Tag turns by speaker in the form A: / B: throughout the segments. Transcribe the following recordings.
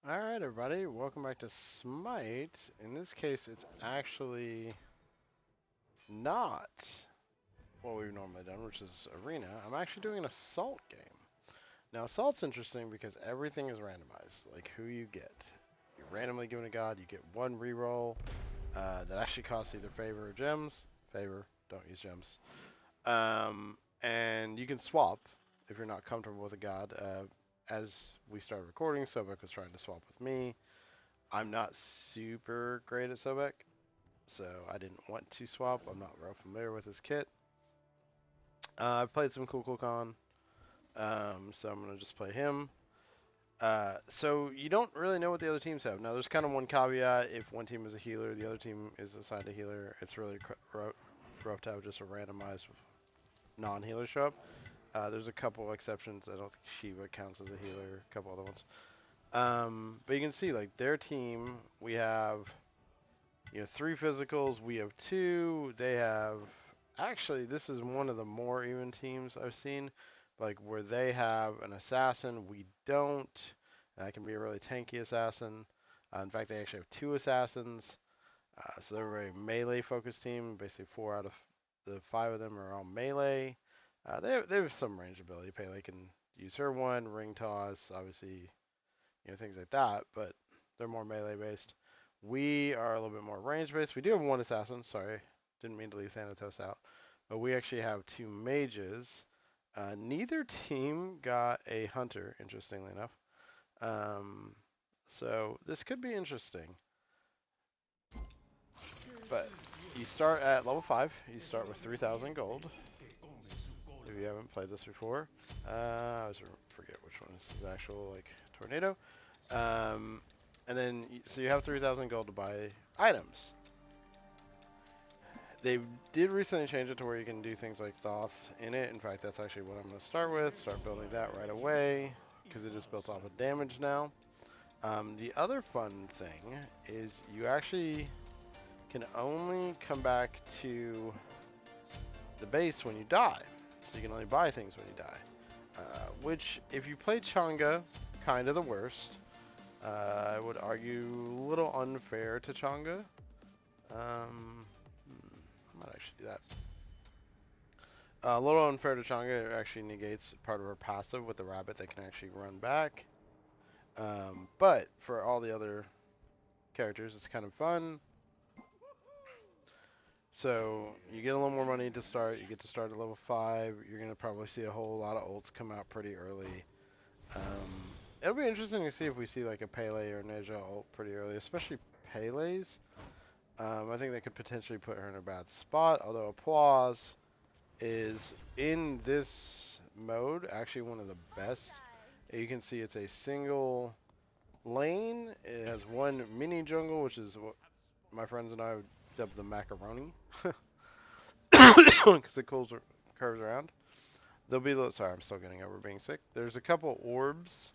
A: Alright everybody, welcome back to Smite. In this case, it's actually not what we've normally done, which is Arena. I'm actually doing an Assault game. Now Assault's interesting because everything is randomized, like who you get. You're randomly given a god, you get one reroll that actually costs either favor or gems. Favor, don't use gems. And you can swap if you're not comfortable with a god. As we started recording, Sobek was trying to swap with me. I'm not super great at Sobek, so I didn't want to swap. I'm not real familiar with his kit. I've played some Cool Con, so I'm going to just play him. So you don't really know what the other teams have. Now, there's kind of one caveat. If one team is a healer, the other team is assigned a healer. It's really rough to have just a randomized non-healer show up. There's a couple exceptions. I don't think Shiva counts as a healer. A couple other ones. But you can see, like, their team, we have 3 physicals. We have 2. They have, actually, this is one of the more even teams I've seen, like where they have an assassin. We don't. That can be a really tanky assassin. In fact, they actually have 2 assassins. So they're a very melee focused team. Basically, 4 out of the 5 of them are all melee. They have some range ability. Pele can use her one, ring toss, obviously, things like that, but they're more melee based. We are a little bit more range based. We do have 1 assassin, sorry, didn't mean to leave Thanatos out. But we actually have 2 mages. Neither team got a hunter, interestingly enough. So this could be interesting. But you start at level 5. You start with 3,000 gold. If you haven't played this before. I always forget which one this is actual, like, tornado. And then, so you have 3,000 gold to buy items. They did recently change it to where you can do things like Thoth in it. In fact, that's actually what I'm going to start with. Start building that right away, because it is built off of damage now. The other fun thing is you actually can only come back to the base when you die. So you can only buy things when you die. Which, if you play Changa, kind of the worst. I would argue a little unfair to Changa. I might actually do that. A little unfair to Changa. It actually negates part of her passive with the rabbit that can actually run back. But for all the other characters, it's kind of fun. So you get a little more money to start. You get to start at level 5. You're going to probably see a whole lot of ults come out pretty early. It'll be interesting to see if we see like a Pele or Neja ult pretty early, especially Pele's. I think that could potentially put her in a bad spot, although Applause is, in this mode, actually one of the best. You can see it's a single lane. It has 1 mini jungle, which is what my friends and I would dub the macaroni, because it curves around. There'll be, sorry, I'm still getting over being sick. There's a couple orbs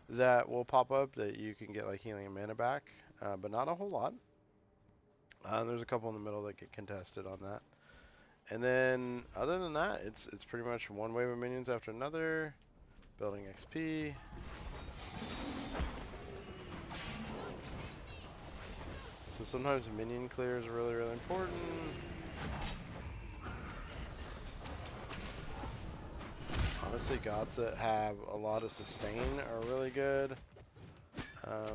A: that will pop up that you can get like healing and mana back, but not a whole lot. There's a couple in the middle that get contested on that. And then, other than that, it's pretty much one wave of minions after another, building XP. So sometimes minion clear is really, really important. Honestly, gods that have a lot of sustain are really good. Let's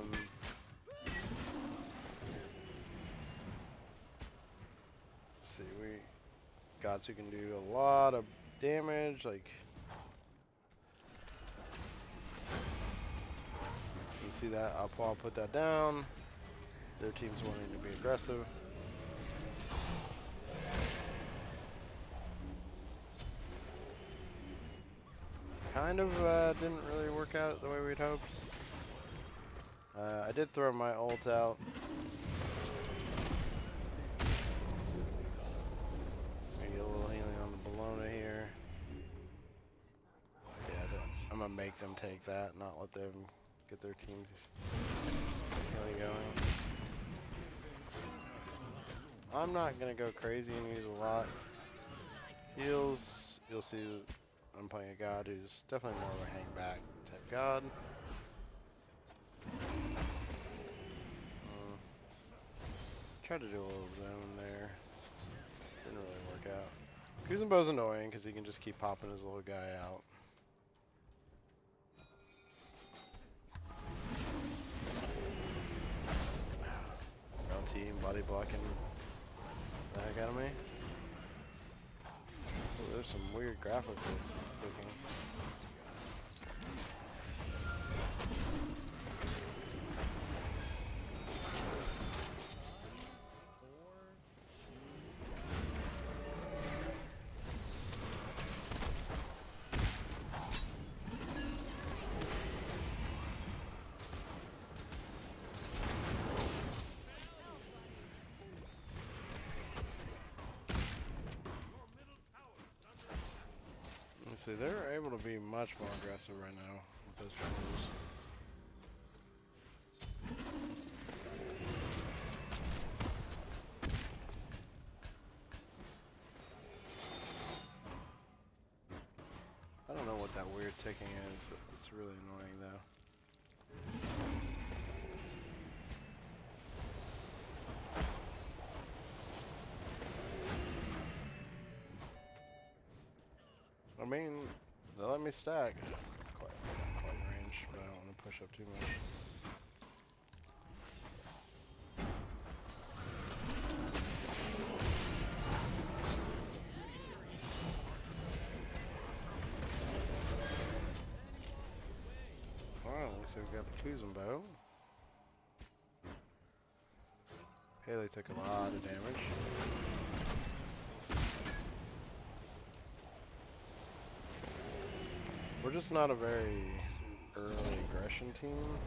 A: see, gods who can do a lot of damage, like, you see that, I'll put that down. Their team's wanting to be aggressive. Kind of didn't really work out the way we'd hoped. I did throw my ult out. Maybe a little healing on the Bologna here. Yeah, I'm gonna make them take that, not let them get their teams really going. I'm not gonna go crazy and use a lot. Heals, you'll see I'm playing a god who's definitely more of a hang back type god. tried to do a little zone there. Didn't really work out. Kuzenbo's annoying because he can just keep popping his little guy out. Down team, body blocking the heck out of me. Oh, there's some weird graphic looking. See, they're able to be much more aggressive right now with those jungles. I don't know what that weird ticking is. It's really annoying though. I mean, they let me stack. Quite range, but I don't want to push up too much. Finally, so we got the Kuzenbo. Haley took a lot of damage. We're just not a very early aggression team.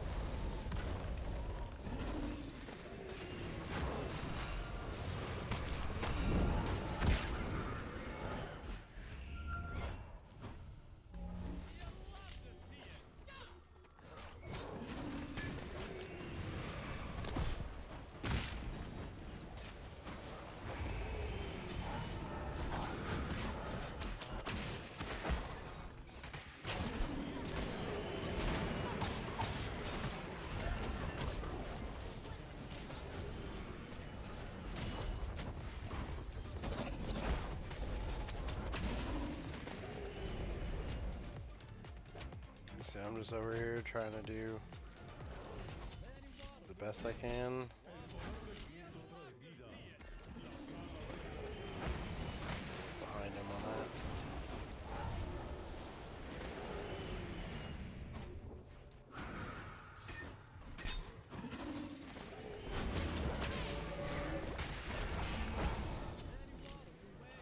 A: So I'm just over here trying to do the best I can. Behind him on that.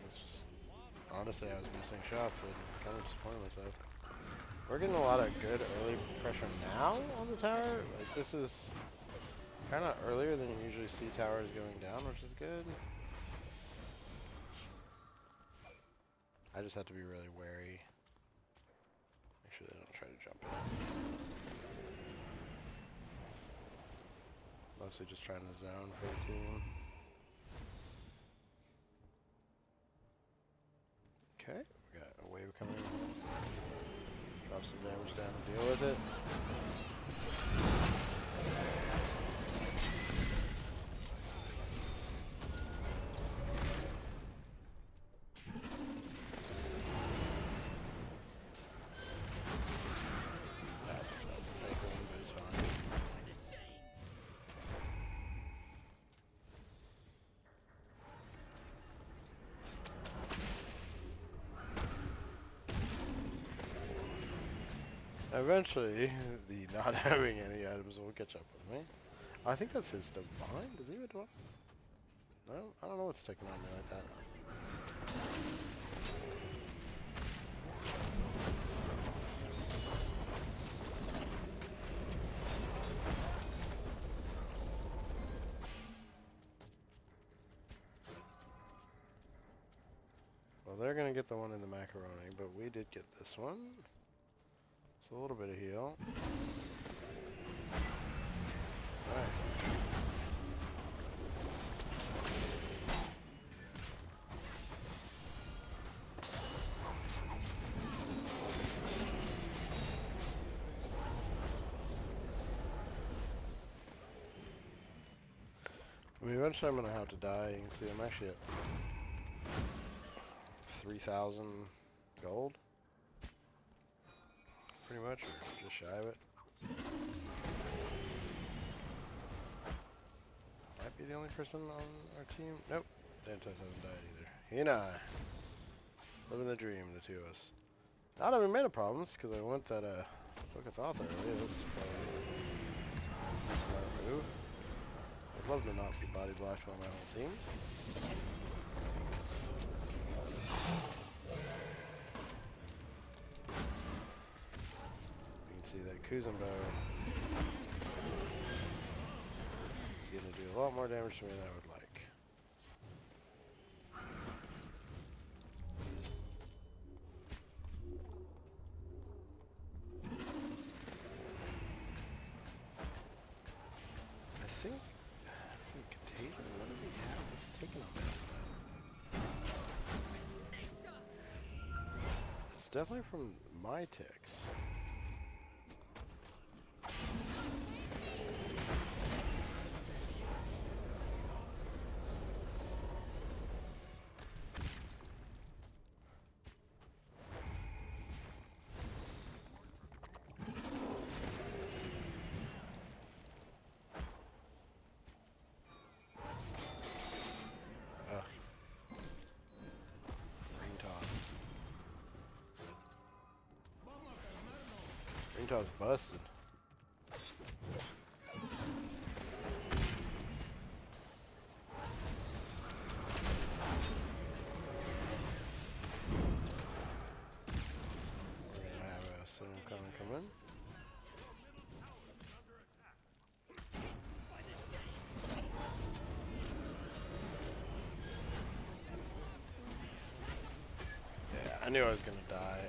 A: It's just, honestly, I was missing shots, so I kind of disappointed myself. We're getting a lot of good early pressure now on the tower. Like, this is kind of earlier than you usually see towers going down, which is good. I just have to be really wary. Make sure they don't try to jump in. Mostly just trying to zone for the team. Okay, we got a wave coming. Drop some damage down and deal with it. That's a fake one, but it's fine. Eventually, the not having any items will catch up with me. I think that's his divine. Does he have a divine? No, I don't know what's taking on me like that. Well, they're gonna get the one in the macaroni, but we did get this one. So a little bit of heal. Alright. I mean, eventually I'm gonna have to die. You can see I'm actually at 3,000 gold. Pretty much, or just shy of it. Might be the only person on our team. Nope, Dantos hasn't died either. He and I, living the dream, the two of us. Not having mana problems, because I went that Book of Thoth earlier. This is probably a smart move. I'd love to not be body blocked by my whole team. You can see that Kuzumbo is going to do a lot more damage to me than I would like. I think some contagion. What does he have? He's taking a bit. It's definitely from my ticks. Green busted. We're gonna have a someone come in. Yeah, I knew I was gonna die.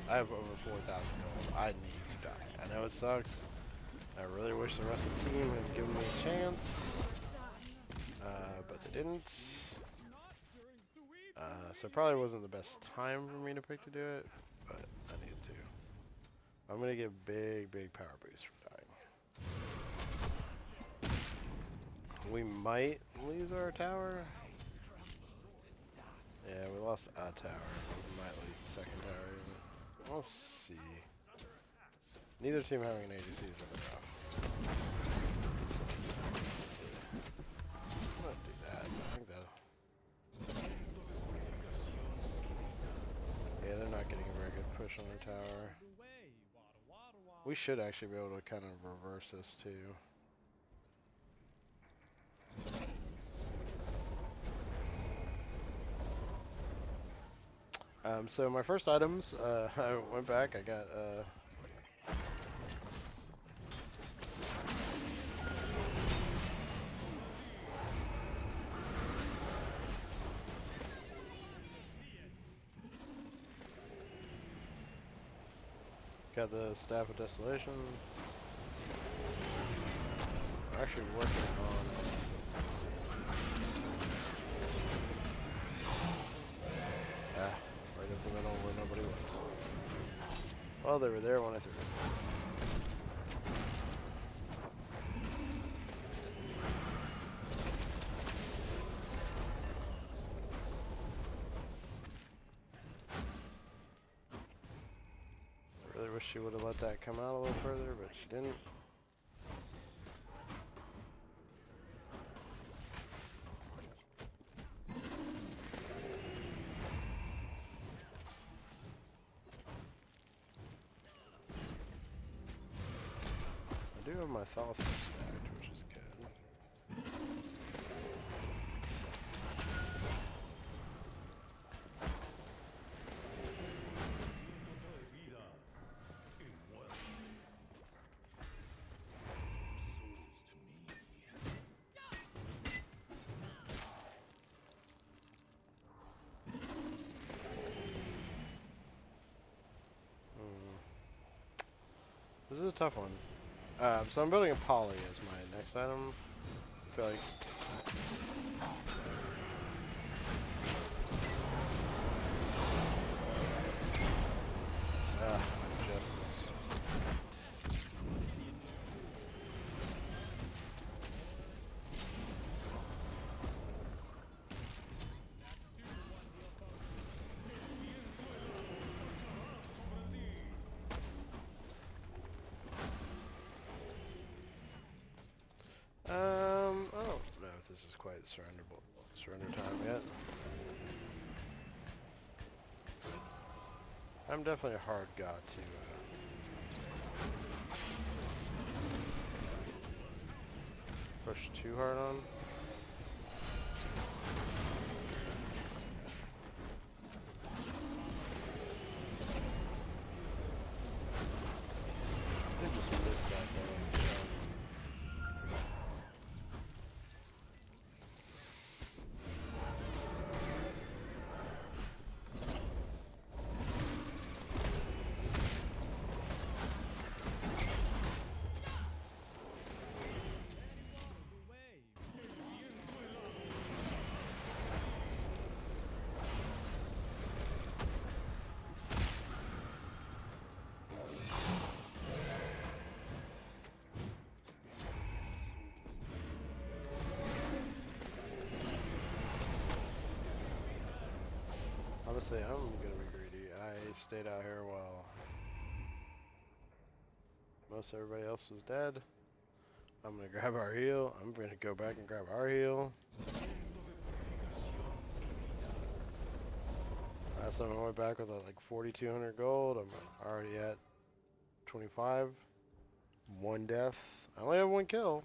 A: I have over 4,000 gold. I need to die. I know it sucks. I really wish the rest of the team had given me a chance, but they didn't. So it probably wasn't the best time for me to pick to do it, but I needed to. I'm gonna get big power boost from dying. We might lose our tower. Yeah, we lost a tower. We might lose the second tower. We'll see. Neither team having an ADC is really rough. Let's see. I'm gonna do that. I think that'll... Yeah, they're not getting a very good push on their tower. We should actually be able to kind of reverse this too. So my first items, I went back, I got, got the Staff of Desolation. We're actually working on, right up the middle where nobody was. Well, they were there when I threw it. I really wish she would have let that come out a little further, but she didn't. I do have my Thoth stacked, which is good. This is a tough one. So I'm building a poly as my next item. I feel like... I just missed. hit surrender time yet. I'm definitely a hard god to push too hard on. I just missed that though. Honestly, I'm gonna be greedy. I stayed out here while most everybody else was dead. I'm gonna grab our heal. I'm gonna go back and grab our heal. Last time I went back with like 4,200 gold. I'm already at 25. One death. I only have one kill.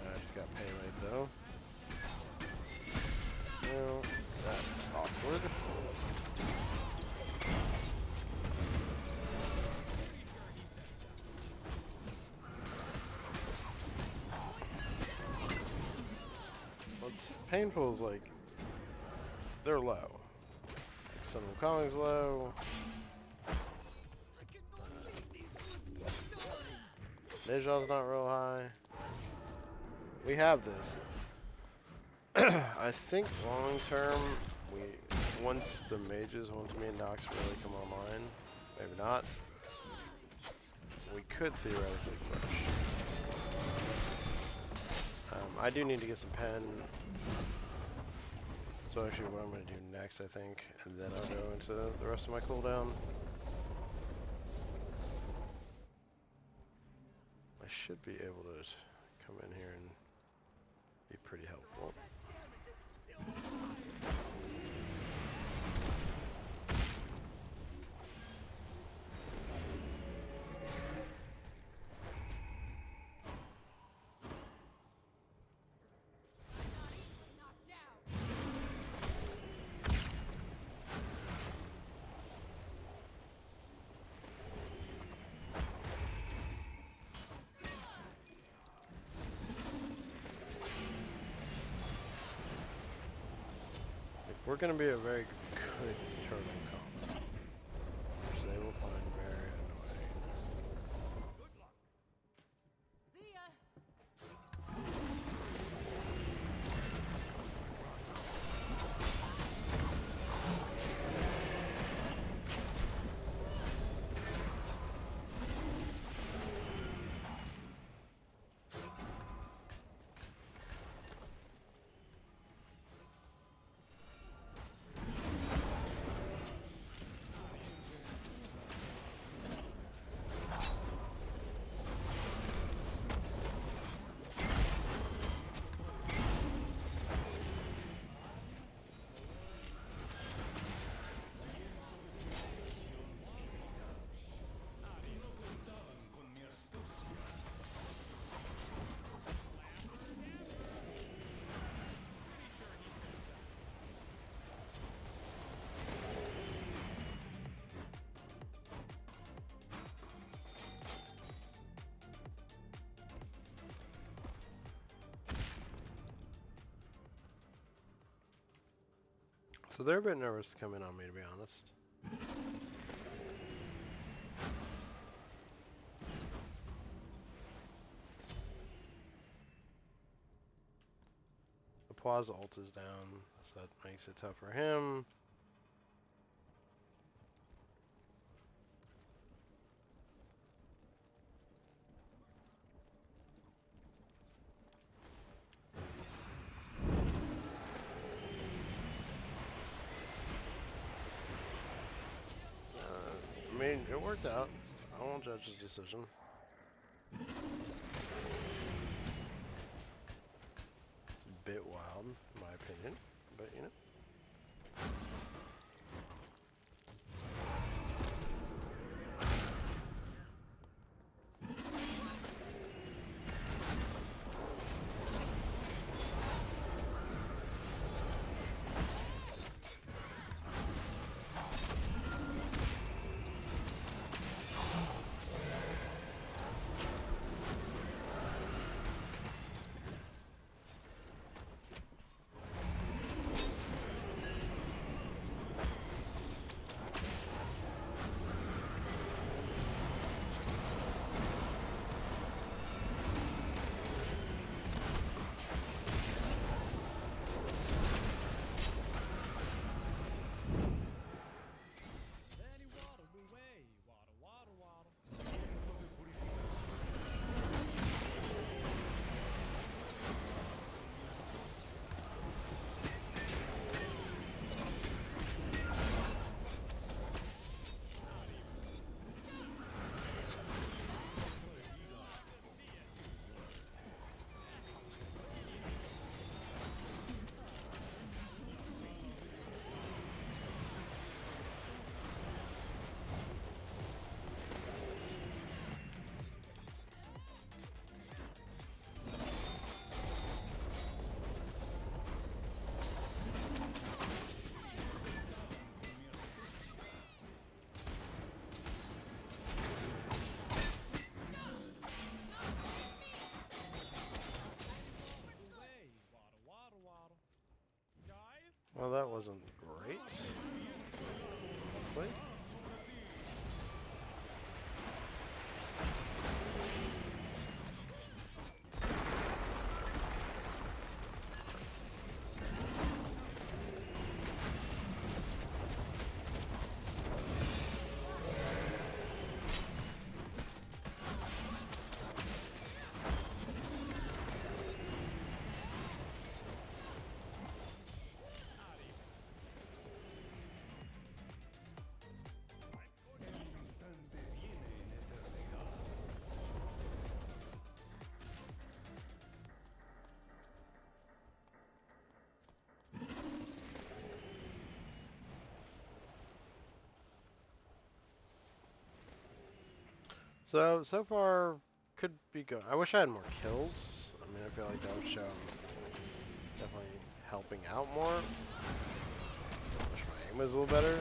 A: I just got Pele though. Well, that's awkward. What's painful is like they're low. Like Sun Wukong's low. Nejal's not real high. We have this. I think long term, once the mages, once me and Nox really come online, maybe not, we could theoretically push. I do need to get some pen. So actually what I'm going to do next, I think, and then I'll go into the rest of my cooldown. I should be able to come in here and be pretty helpful. We're going to be a very good turtle combo, which they will find very annoying.
B: See ya.
A: So they're a bit nervous to come in on me, to be honest. The Paw's ult is down, so that makes it tough for him. mean, it worked out. I won't judge his decision. It's a bit wild, in my opinion, but you know. Well, that wasn't great, honestly. So far, could be good. I wish I had more kills. I mean, I feel like that would show I'm definitely helping out more. I wish my aim was a little better.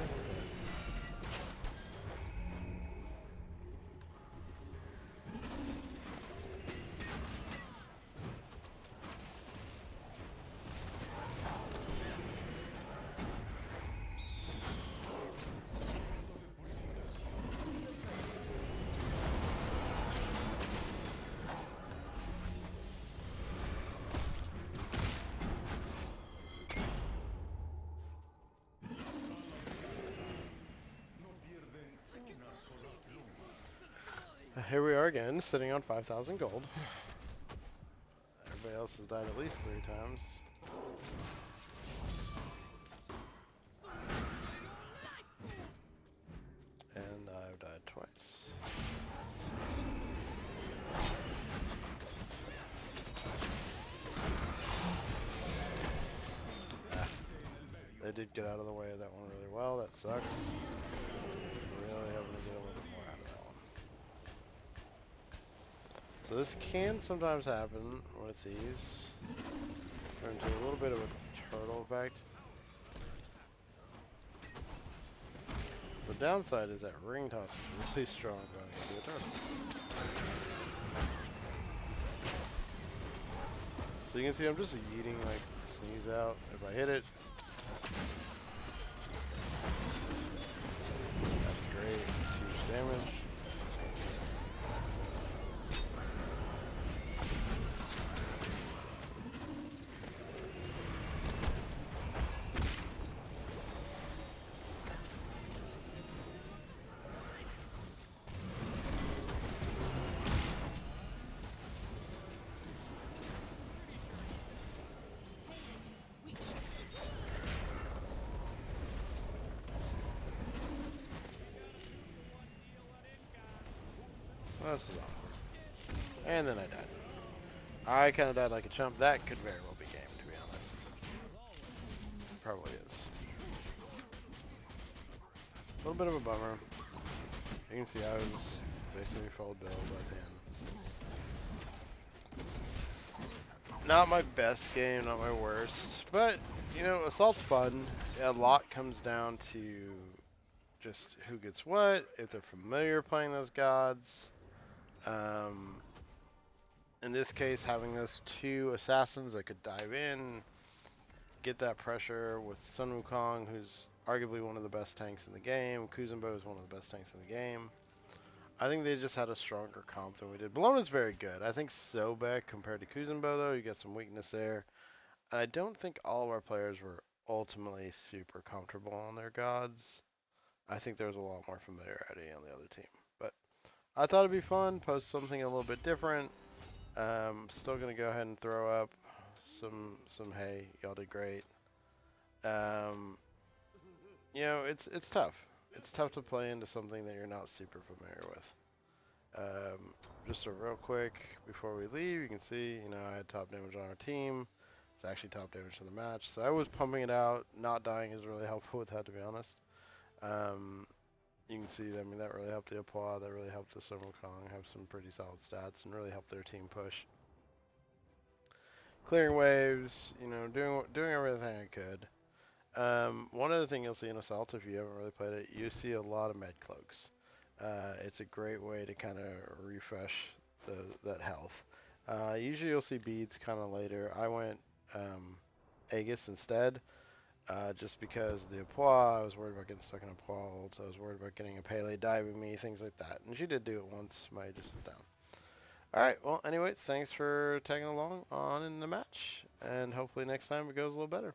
A: Here we are again, sitting on 5,000 gold. Everybody else has died at least 3 times. And I've died twice. They did get out of the way of that one really well. That sucks. Really having to get a little bit more out of that one. So this can sometimes happen with these. Turn into a little bit of a turtle effect. The downside is that ring toss is really strong going into a turtle. So you can see I'm just yeeting like sneeze out. If I hit it, that's great. It's huge damage. this is awkward. And then I died. I kind of died like a chump. That could very well be game, to be honest. Probably is. A little bit of a bummer. You can see I was basically full build by the end. Not my best game, not my worst. But, you know, Assault's fun. A lot comes down to just who gets what, if they're familiar playing those gods. In this case, having those two assassins that could dive in, get that pressure with Sun Wukong, who's arguably one of the best tanks in the game. Kuzenbo is one of the best tanks in the game. I think they just had a stronger comp than we did. Bologna's very good. I think Sobek compared to Kuzenbo, though, you get some weakness there. And I don't think all of our players were ultimately super comfortable on their gods. I think there was a lot more familiarity on the other team. But I thought it'd be fun, post something a little bit different. Still gonna go ahead and throw up some hey, y'all did great. Um, you know, it's tough. It's tough to play into something that you're not super familiar with. Just a real quick before we leave, you can see, you know, I had top damage on our team. It's actually top damage to the match, so I was pumping it out. Not dying is really helpful with that, to be honest. You can see, I mean, that really helped the Applaud, that really helped the Sun Wukong have some pretty solid stats and really helped their team push. Clearing waves, you know, doing everything I could. One other thing you'll see in Assault, if you haven't really played it, you see a lot of med cloaks. It's a great way to kind of refresh that health. Usually you'll see beads kind of later. I went Aegis instead, just because the Applaud, I was worried about getting stuck in a Applaud, so I was worried about getting a Pele diving me, things like that. And she did do it once, my Aegis was down. Alright, well, anyway, thanks for tagging along on in the match, and hopefully next time it goes a little better.